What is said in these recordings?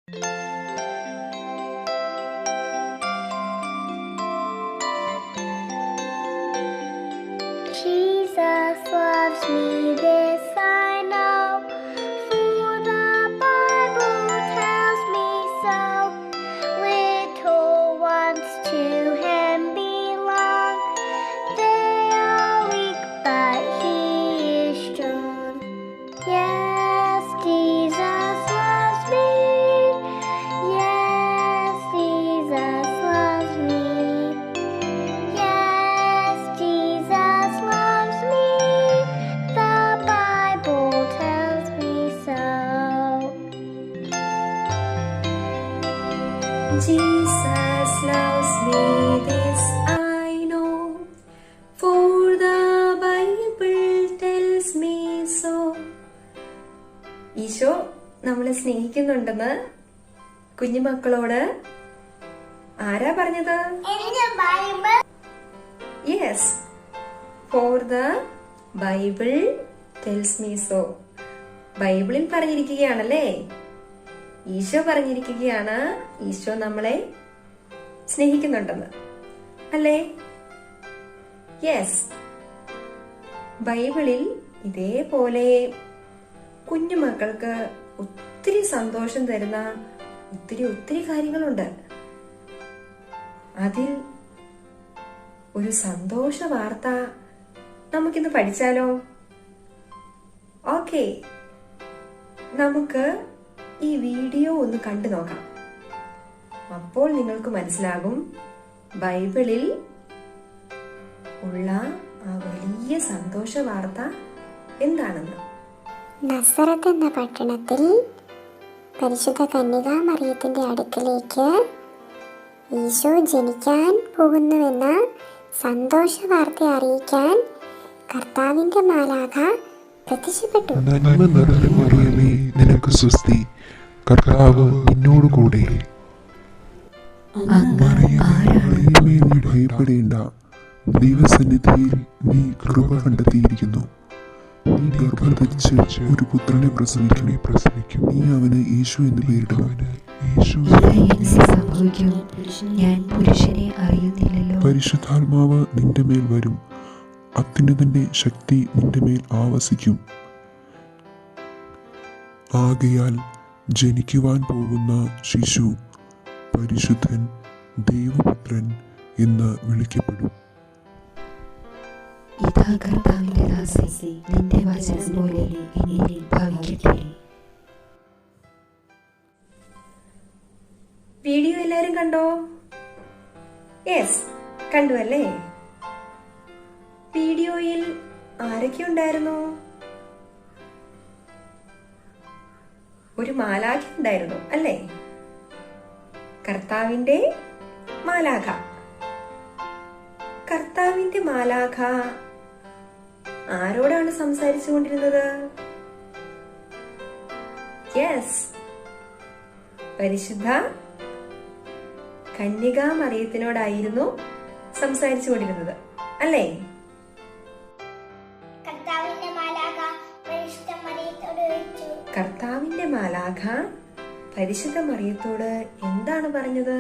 Jesus loves me, this I know, for the Bible tells me so. Little ones to Him belong, they are weak, but He is strong. Yes, Jesus loves me. Yes, Jesus loves me. Yes, Jesus loves me. The Bible tells me so. Jesus loves me, this I know, for the Bible tells me so. Isho നമ്മളെ സ്നേഹിക്കുന്നുണ്ടെന്ന് കുഞ്ഞുമക്കളോട് ആരാ പറഞ്ഞത്? Yes, for the Bible tells me so. ബൈബിളിൽ പറഞ്ഞിരിക്കുകയാണല്ലേ, ഈശോ പറഞ്ഞിരിക്കുകയാണ് ഈശോ നമ്മളെ സ്നേഹിക്കുന്നുണ്ടെന്ന്, അല്ലേ? Yes, ബൈബിളിൽ ഇതേപോലെ കുഞ്ഞുമക്കൾക്ക് ഒത്തിരി സന്തോഷം തരുന്ന ഒത്തിരി കാര്യങ്ങളുണ്ട്. അതിൽ ഒരു സന്തോഷ വാർത്ത നമുക്കിന്ന് പഠിച്ചാലോ? ഓക്കെ, നമുക്ക് ഈ വീഡിയോ ഒന്ന് കണ്ടു നോക്കാം. അപ്പോൾ നിങ്ങൾക്ക് മനസ്സിലാകും ബൈബിളിൽ ഉള്ള ആ വലിയ സന്തോഷ വാർത്ത എന്താണെന്ന്. നസറത്ത് എന്ന പട്ടണത്തിൽ പരിശുദ്ധ കന്യകാമറിയത്തിന്റെ അടുക്കലേക്ക് ഈശോ ജനിക്കാൻ പോകുന്നുവെന്ന സന്തോഷ വാർത്ത അറിയിക്കാൻ കർത്താവിന്റെ മാലാഖ പ്രത്യക്ഷപ്പെട്ടു. നന്മ നിറഞ്ഞ മറിയമേ, നിനക്ക് സ്വസ്തി, കർത്താവ് നിന്നോട് കൂടെ. മറിയമേ, നീ ഭയപ്പെടേണ്ട, ദൈവസന്നിധിയിൽ നീ കൃപ കണ്ടെത്തിയിരിക്കുന്നു. നീ ഗർഭം ധരിച്ച് ഒരു പുത്രനെ പ്രസവിക്കും. നീ അവന് യേശു എന്ന് പേരിടും. പരിശുദ്ധാത്മാവ് നിന്റെ മേൽ വരും, അത്യുന്നതന്റെ ശക്തി നിന്റെ മേൽ ആവസിക്കും. ആകയാൽ ജനിക്കുവാൻ പോകുന്ന ശിശു പരിശുദ്ധൻ, ദൈവപുത്രൻ എന്ന് വിളിക്കപ്പെടും. ഇതാ കർത്താവിന്റെ ദാസി, നിന്റെ വചനം പോലെ എന്നിൽ ഭവിക്കട്ടെ. വീഡിയോ എല്ലാരും കണ്ടോ? യെസ്, കണ്ടു അല്ലേ? വീഡിയോയിൽ ആരൊക്കെ ഉണ്ടായിരുന്നു? ഒരു മാലാഖ ഉണ്ടായിരുന്നു അല്ലേ? കർത്താവിന്റെ മാലാഖ. കർത്താവിന്റെ മാലാഖ ആരോടാണ് സംസാരിച്ചു കൊണ്ടിരുന്നത്? യെസ്, പരിശുദ്ധ കന്യകാമറിയത്തിനോടായിരുന്നു സംസാരിച്ചു കൊണ്ടിരുന്നത്, അല്ലേ? കർത്താവിന്റെ മാലാഖ പരിശുദ്ധ മറിയത്തോട് എന്താണ് പറഞ്ഞത്?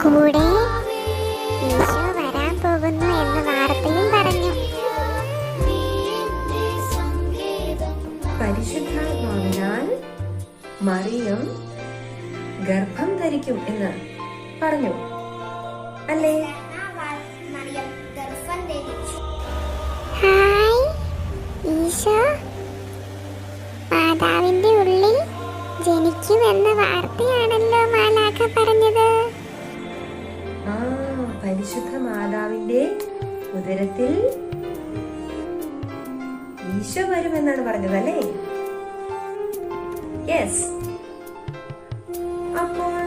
കൂടെ ഈശോ വരാൻ പോകുന്നു എന്ന വാർത്തയും പറഞ്ഞു. പരിശുദ്ധാത്മാവിനാൽ മറിയം ഗർഭം ധരിക്കും എന്ന് പറഞ്ഞു, അല്ലേ? ഹായ്, ഈശോ മാതാവിന്റെ ഉള്ളിൽ ജനിക്കുമെന്ന വാർത്തയാണല്ലോ മാലാഖ പറഞ്ഞത്. പരിശുദ്ധ മാതാവിന്റെ ഉദരത്തിൽ ഈശോ വരുമെന്നാണ് പറഞ്ഞത്, അല്ലേ? യെസ്. അപ്പോൾ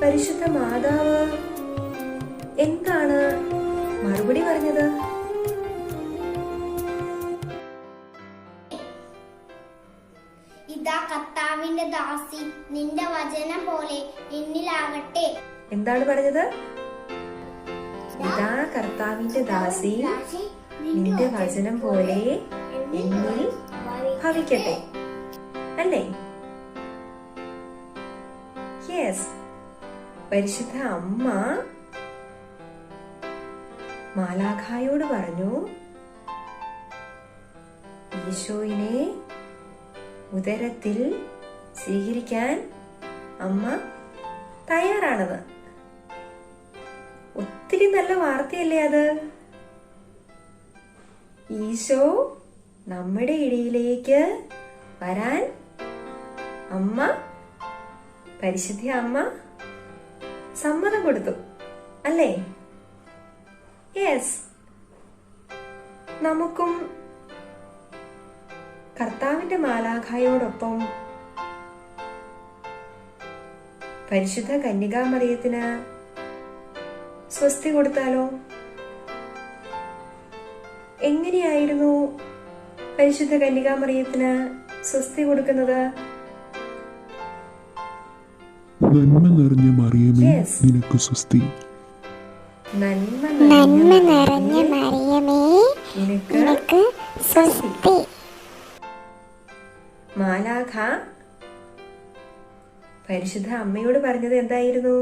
പരിശുദ്ധ മാതാവ് എന്താണ് മറുപടി പറഞ്ഞത്? ഇതാ കർത്താവിന്റെ ദാസി, നിന്റെ വചനം പോലെ എന്നിലാകട്ടെ. എന്താണ് പറഞ്ഞത്? ഇതാ കർത്താവിന്റെ ദാസി, നിന്റെ വചനം പോലെ എന്നിൽ ഭവിക്കട്ടെ. അല്ലേ? യെസ്. പരിശുദ്ധ അമ്മ മാലാഖായോട് പറഞ്ഞു, ഈശോയിനെ ഉദരത്തിൽ സ്വീകരിക്കാൻ അമ്മ തയ്യാറാണെന്ന്. ഒത്തിരി നല്ല വാർത്തയല്ലേ അത്? ഈശോ നമ്മുടെ ഇടയിലേക്ക് വരാൻ അമ്മ, പരിശുദ്ധ അമ്മ സമ്മതം കൊടുത്തു, അല്ലേ? യെസ്. നമുക്കും കർത്താവിന്റെ മാലാഖായോടൊപ്പം പരിശുദ്ധ കന്യകാമറിയത്തിന് സ്വസ്തി കൊടുത്താലോ? എങ്ങനെയായിരുന്നു പരിശുദ്ധ കന്യകാമറിയത്തിന് സ്വസ്തി കൊടുക്കുന്നത്? നന്മ നിറഞ്ഞ മറിയമേ, നിനക്ക് സ്വസ്തി. നന്മ നിറഞ്ഞ മറിയമേ, നിനക്ക് സ്വസ്തി. മാലാഖ പരിശുദ്ധ അമ്മയോട് പറഞ്ഞത് എന്തായിരുന്നു?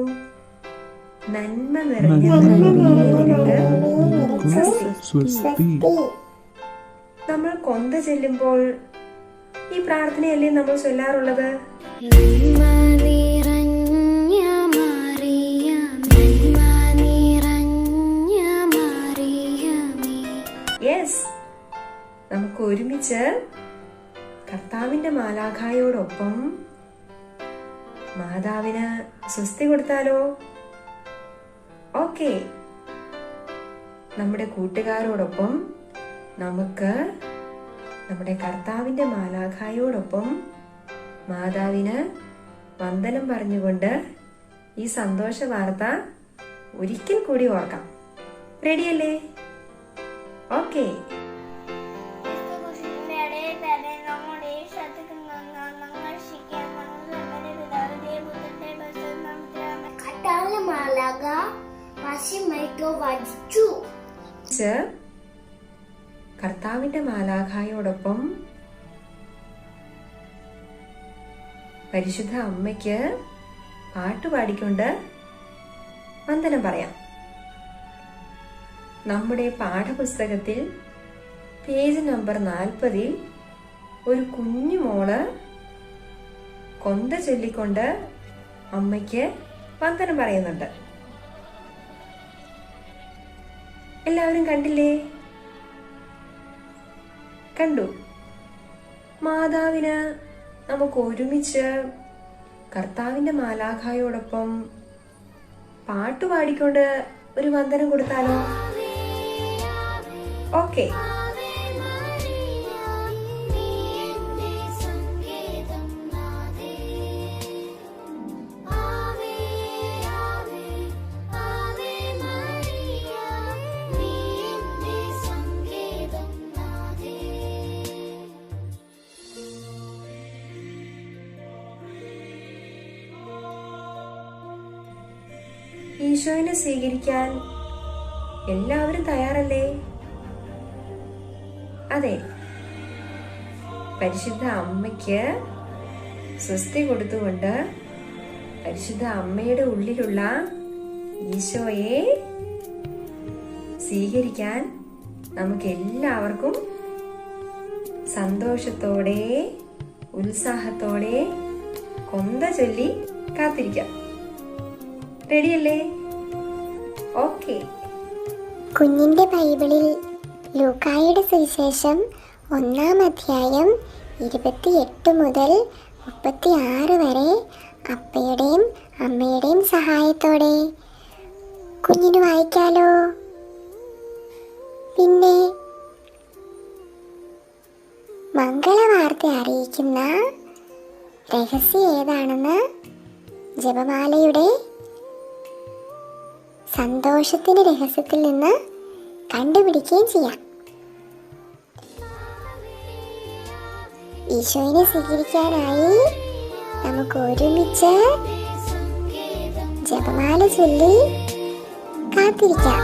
നന്മ നിറഞ്ഞ മറിയമേ, നിനക്ക് സ്വസ്തി. നമ്മൾ കൊന്ത ചെല്ലുമ്പോൾ ഈ പ്രാർത്ഥനയല്ലേ നമ്മൾ ചൊല്ലാറുള്ളത്? യെസ്. നമുക്ക് ഒരുമിച്ച് കർത്താവിന്റെ മാലാഖായോടൊപ്പം മാതാവിന് സ്വസ്തി കൊടുത്താലോ? ഓക്കെ. നമ്മുടെ കൂട്ടുകാരോടൊപ്പം നമുക്ക് നമ്മുടെ കർത്താവിന്റെ മാലാഖായോടൊപ്പം മാതാവിന് വന്ദനം പറഞ്ഞുകൊണ്ട് ഈ സന്തോഷ വാർത്ത ഒരിക്കൽ കൂടി ഓർക്കാം. റെഡിയല്ലേ? ഓക്കെ. കർത്താവിന്റെ മാലാഖായോടൊപ്പം പരിശുദ്ധ അമ്മയ്ക്ക് പാട്ടുപാടിക്കൊണ്ട് വന്ദനം പറയാം. നമ്മുടെ പാഠപുസ്തകത്തിൽ പേജ് നമ്പർ 40 ഒരു കുഞ്ഞു മോള് കൊന്ത ചൊല്ലിക്കൊണ്ട് അമ്മയ്ക്ക് വന്ദനം പറയുന്നുണ്ട്. എല്ലാവരും കണ്ടില്ലേ? കണ്ടു. മാതാവിന് നമുക്ക് ഒരുമിച്ച് കർത്താവിന്റെ മാലാഖായോടൊപ്പം പാട്ടുപാടിക്കൊണ്ട് ഒരു വന്ദനം കൊടുത്താലോ? ഓക്കെ. ഈശോയിനെ സ്വീകരിക്കാൻ എല്ലാവരും തയ്യാറല്ലേ? അതെ. പരിശുദ്ധ അമ്മയ്ക്ക് സ്വസ്തി കൊടുത്തുകൊണ്ട് പരിശുദ്ധ അമ്മയുടെ ഉള്ളിലുള്ള ഈശോയെ സ്വീകരിക്കാൻ നമുക്ക് എല്ലാവർക്കും സന്തോഷത്തോടെ ഉത്സാഹത്തോടെ കൊന്ത ചൊല്ലി കാത്തിരിക്കാം. റെഡിയല്ലേ? ഓക്കെ. കുഞ്ഞിന്റെ ബൈബിളിൽ ലൂക്കായുടെ സുവിശേഷം 1-ാം അധ്യായം 28 മുതൽ 36 വരെ അപ്പയുടെയും അമ്മയുടെയും സഹായത്തോടെ കുഞ്ഞിന് വായിക്കാലോ? പിന്നെ മംഗളവാർത്ത അറിയിക്കുന്ന രഹസ്യം ഏതാണെന്ന് ജപമാലയുടെ സന്തോഷത്തിൻ്റെ രഹസ്യത്തിൽ നിന്ന് കണ്ടുപിടിക്കുകയും ചെയ്യാം. ഈശോയിനെ സ്വീകരിക്കാനായി നമുക്ക് ഒരുമിച്ച് ജപമാല ചൊല്ലി കാത്തിരിക്കാം.